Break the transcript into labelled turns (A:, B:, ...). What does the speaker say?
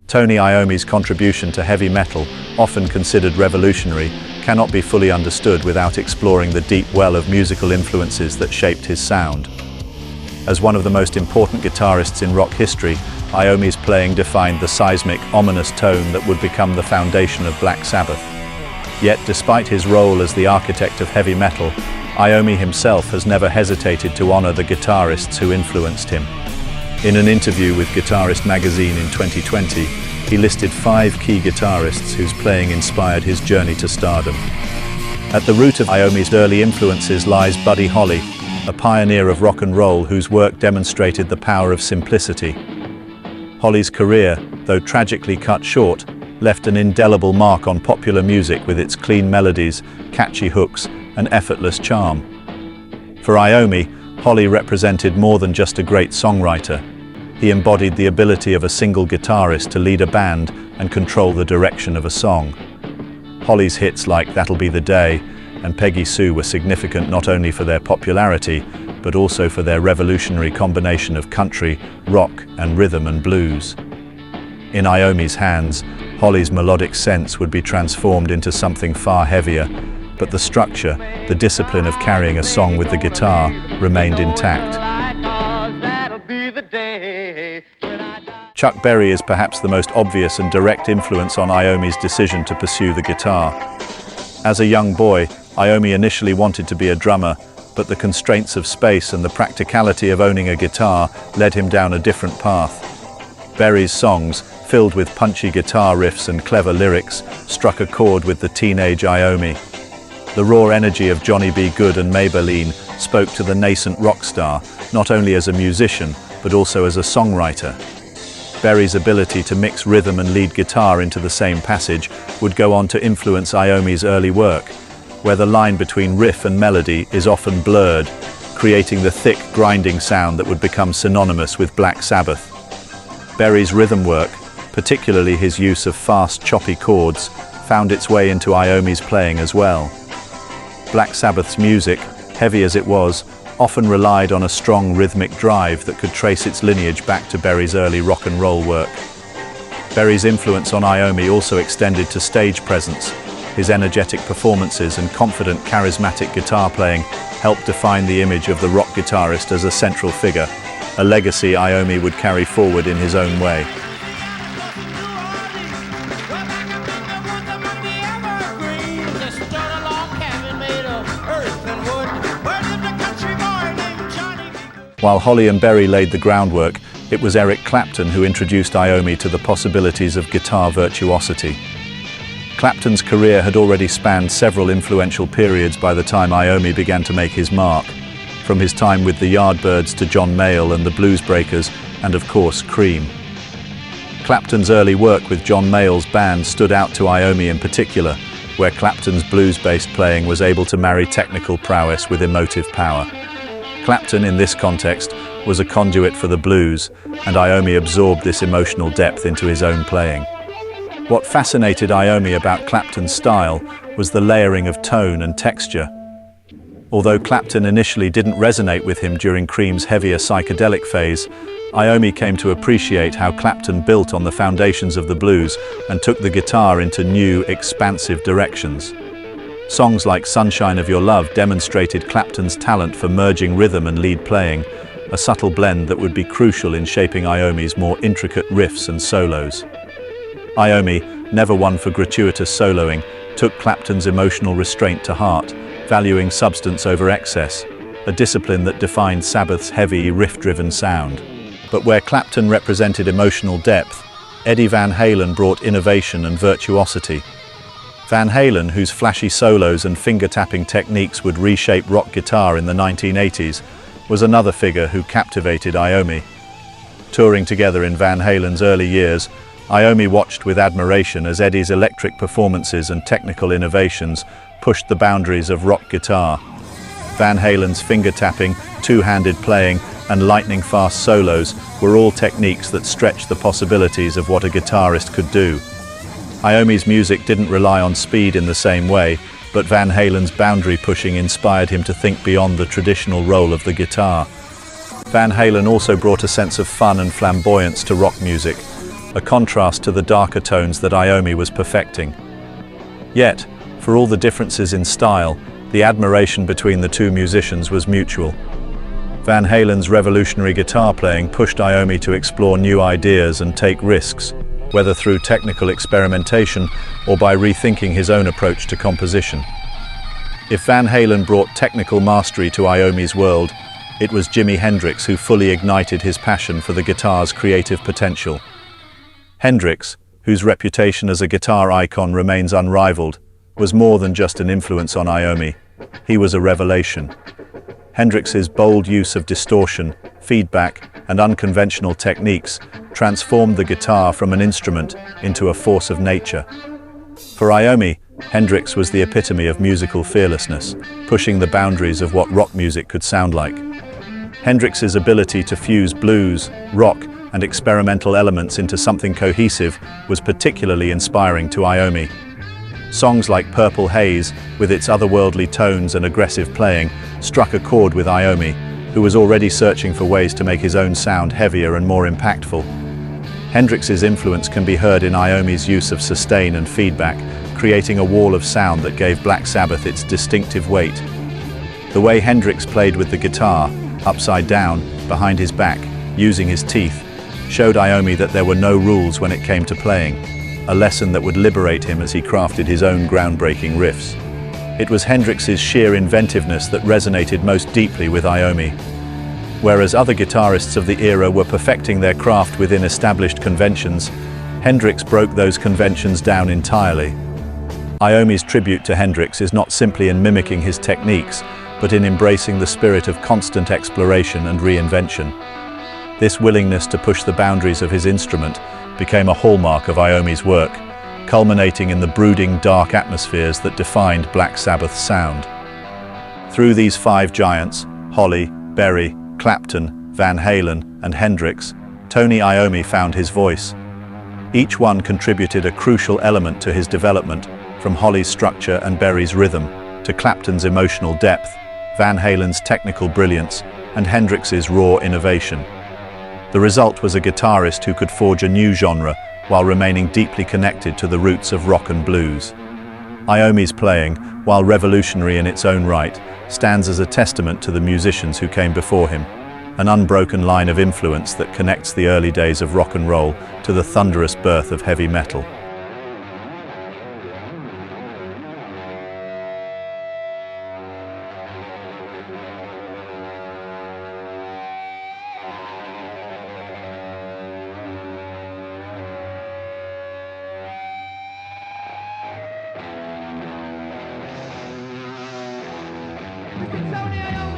A: Tony Iommi's contribution to heavy metal, often considered revolutionary, cannot be fully understood without exploring the deep well of musical influences that shaped his sound. As one of the most important guitarists in rock history, Iommi's playing defined the seismic, ominous tone that would become the foundation of Black Sabbath. Yet, despite his role as the architect of heavy metal, Iommi himself has never hesitated to honor the guitarists who influenced him. In an interview with Guitarist magazine in 2020, he listed 5 key guitarists whose playing inspired his journey to stardom. At the root of Iommi's early influences lies Buddy Holly, a pioneer of rock and roll whose work demonstrated the power of simplicity. Holly's career, though tragically cut short, left an indelible mark on popular music with its clean melodies, catchy hooks, and effortless charm. For Iommi, Holly represented more than just a great songwriter. He embodied the ability of a single guitarist to lead a band and control the direction of a song. Holly's hits like That'll Be the Day and Peggy Sue were significant not only for their popularity, but also for their revolutionary combination of country, rock, and rhythm and blues. In Iommi's hands, Holly's melodic sense would be transformed into something far heavier, but the structure, the discipline of carrying a song with the guitar, remained intact. Chuck Berry is perhaps the most obvious and direct influence on Iommi's decision to pursue the guitar. As a young boy, Iommi initially wanted to be a drummer, but the constraints of space and the practicality of owning a guitar led him down a different path. Berry's songs, filled with punchy guitar riffs and clever lyrics, struck a chord with the teenage Iommi. The raw energy of Johnny B. Good and Maybelline spoke to the nascent rock star, not only as a musician, but also as a songwriter. Berry's ability to mix rhythm and lead guitar into the same passage would go on to influence Iommi's early work, where the line between riff and melody is often blurred, creating the thick, grinding sound that would become synonymous with Black Sabbath. Berry's rhythm work, particularly his use of fast, choppy chords, found its way into Iommi's playing as well. Black Sabbath's music, heavy as it was, often relied on a strong rhythmic drive that could trace its lineage back to Berry's early rock and roll work. Berry's influence on Iommi also extended to stage presence. His energetic performances and confident, charismatic guitar playing helped define the image of the rock guitarist as a central figure, a legacy Iommi would carry forward in his own way. While Holly and Berry laid the groundwork, it was Eric Clapton who introduced Iommi to the possibilities of guitar virtuosity. Clapton's career had already spanned several influential periods by the time Iommi began to make his mark, from his time with the Yardbirds to John Mayall and the Blues Breakers, and of course, Cream. Clapton's early work with John Mayall's band stood out to Iommi in particular, where Clapton's blues-based playing was able to marry technical prowess with emotive power. Clapton, in this context, was a conduit for the blues, and Iommi absorbed this emotional depth into his own playing. What fascinated Iommi about Clapton's style was the layering of tone and texture. Although Clapton initially didn't resonate with him during Cream's heavier psychedelic phase, Iommi came to appreciate how Clapton built on the foundations of the blues and took the guitar into new, expansive directions. Songs like Sunshine of Your Love demonstrated Clapton's talent for merging rhythm and lead playing, a subtle blend that would be crucial in shaping Iommi's more intricate riffs and solos. Iommi, never one for gratuitous soloing, took Clapton's emotional restraint to heart, valuing substance over excess, a discipline that defined Sabbath's heavy, riff-driven sound. But where Clapton represented emotional depth, Eddie Van Halen brought innovation and virtuosity. Van Halen, whose flashy solos and finger-tapping techniques would reshape rock guitar in the 1980s, was another figure who captivated Iommi. Touring together in Van Halen's early years, Iommi watched with admiration as Eddie's electric performances and technical innovations pushed the boundaries of rock guitar. Van Halen's finger-tapping, two-handed playing, and lightning-fast solos were all techniques that stretched the possibilities of what a guitarist could do. Iommi's music didn't rely on speed in the same way, but Van Halen's boundary-pushing inspired him to think beyond the traditional role of the guitar. Van Halen also brought a sense of fun and flamboyance to rock music, a contrast to the darker tones that Iommi was perfecting. Yet, for all the differences in style, the admiration between the two musicians was mutual. Van Halen's revolutionary guitar playing pushed Iommi to explore new ideas and take risks, whether through technical experimentation or by rethinking his own approach to composition. If Van Halen brought technical mastery to Iommi's world, it was Jimi Hendrix who fully ignited his passion for the guitar's creative potential. Hendrix, whose reputation as a guitar icon remains unrivaled, was more than just an influence on Iommi. He was a revelation. Hendrix's bold use of distortion, feedback, and unconventional techniques transformed the guitar from an instrument into a force of nature. For Iommi, Hendrix was the epitome of musical fearlessness, pushing the boundaries of what rock music could sound like. Hendrix's ability to fuse blues, rock, and experimental elements into something cohesive was particularly inspiring to Iommi. Songs like Purple Haze, with its otherworldly tones and aggressive playing, struck a chord with Iommi, who was already searching for ways to make his own sound heavier and more impactful. Hendrix's influence can be heard in Iommi's use of sustain and feedback, creating a wall of sound that gave Black Sabbath its distinctive weight. The way Hendrix played with the guitar, upside down, behind his back, using his teeth, showed Iommi that there were no rules when it came to playing, a lesson that would liberate him as he crafted his own groundbreaking riffs. It was Hendrix's sheer inventiveness that resonated most deeply with Iommi. Whereas other guitarists of the era were perfecting their craft within established conventions, Hendrix broke those conventions down entirely. Iommi's tribute to Hendrix is not simply in mimicking his techniques, but in embracing the spirit of constant exploration and reinvention. This willingness to push the boundaries of his instrument became a hallmark of Iommi's work, culminating in the brooding, dark atmospheres that defined Black Sabbath's sound. Through these five giants, Holly, Berry, Clapton, Van Halen, and Hendrix, Tony Iommi found his voice. Each one contributed a crucial element to his development, from Holly's structure and Berry's rhythm, to Clapton's emotional depth, Van Halen's technical brilliance, and Hendrix's raw innovation. The result was a guitarist who could forge a new genre while remaining deeply connected to the roots of rock and blues. Iommi's playing, while revolutionary in its own right, stands as a testament to the musicians who came before him, an unbroken line of influence that connects the early days of rock and roll to the thunderous birth of heavy metal.
B: Tony Iommi!